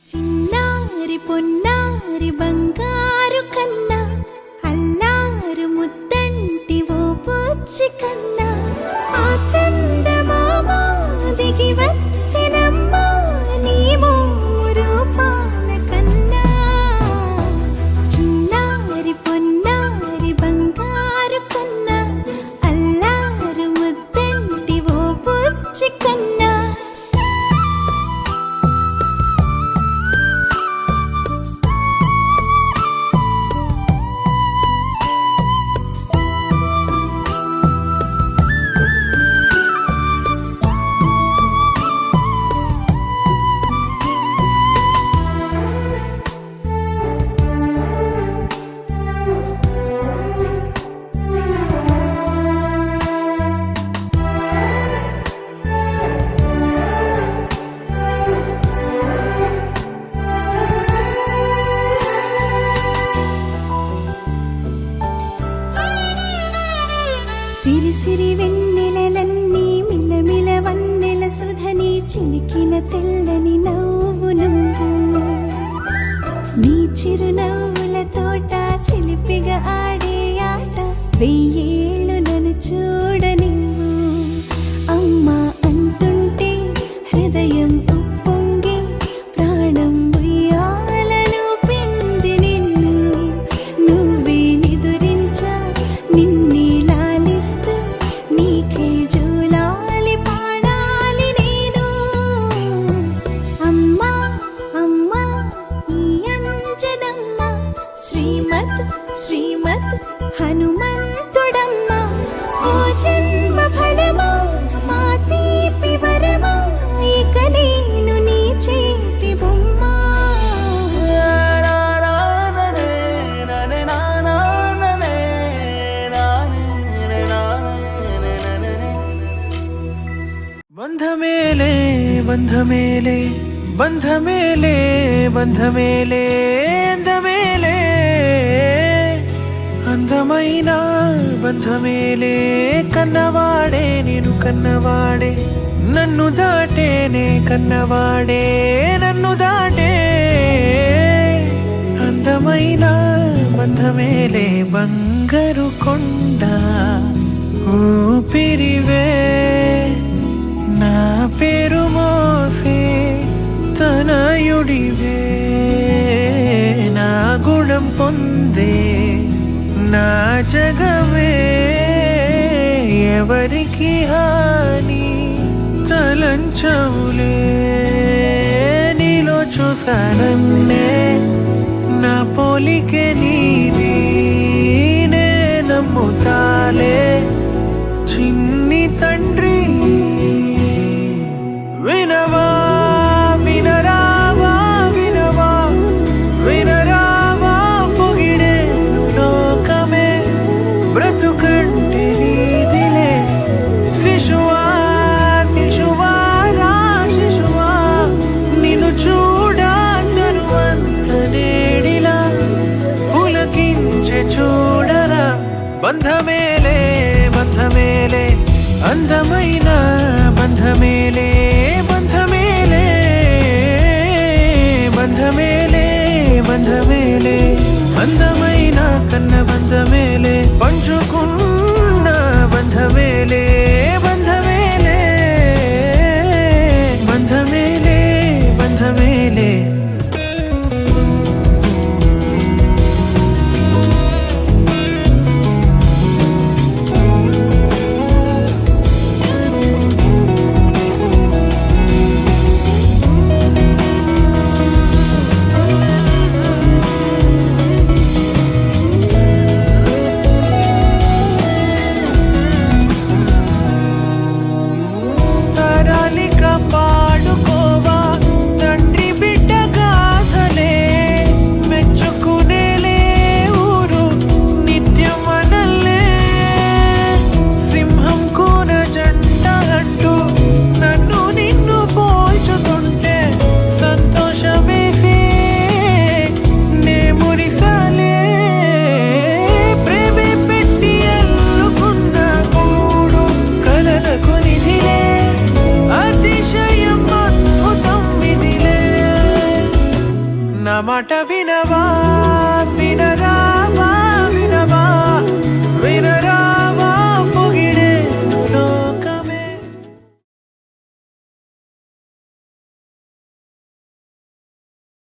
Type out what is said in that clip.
చిన్నారి పొన్నారి బంగారు కన్నా అల్లారు ముద్దంటి ఓ పూచి కన్నా ఆ చందమామ దిగి వచ్చినమ్మా నీ రూపాన కన్నా చిన్నారి పొన్నారి బంగారు కన్నా అల్లారు ముద్దంటి ఓ పూచి కన్నా సిరి సిరి వెన్నెలలన్నీ మిలమిల వన్నెల సుధని చిలికిన తెల్లని నవ్వు నువ్వు నీ చిరునవ్వుల తోట చిలిపిగా ఆడే ఆట వెయ్యేళ్ళు నన్ను చూడ నువ్వు అమ్మా అంటుంటే హృదయం ఉప్పొంగి ప్రాణం ఉయ్యాలలో పిండి నిన్ను నువ్వే నిదురించా నిన్నే నీకే జూలాలి పాడాలి నేను అమ్మా అమ్మా ఈ అంజనమ్మ శ్రీమత్ శ్రీమత్ హనుమంతుడమ్మ ఓ జన్మ ఫలమా మా తీపి వరమా ఇక నేను నీ చేతి బొమ్మ బంధమేలే బంధమేలే బంధమేలే బంధమేలే అందమేలే అందమైన బంధమేలే కన్నవాడే నేను కన్నవాడే నన్ను దాటేనే కన్నవాడే నన్ను దాటే అందమైన బంధమేలే బంగారు కొండ ఊపిరివే నా పేరు మోసే తనయుడివే నా గుణం పొందే నా జగమే ఎవరికి హాని తలంచవులే నీలో చూసానన్నే నా పోలికే నీది నే నమ్ముతాలే చిన్ని తండ్రి వినవా వినరావా వినవా వినరావా పొగిడే లోకమే బ్రతుకంటే నీదిలే శిశువా శిశువా రా శిశువా నిన్ను చూడా తరువంత నేడిలా పులకించే చూడరా బంధమేలే మాట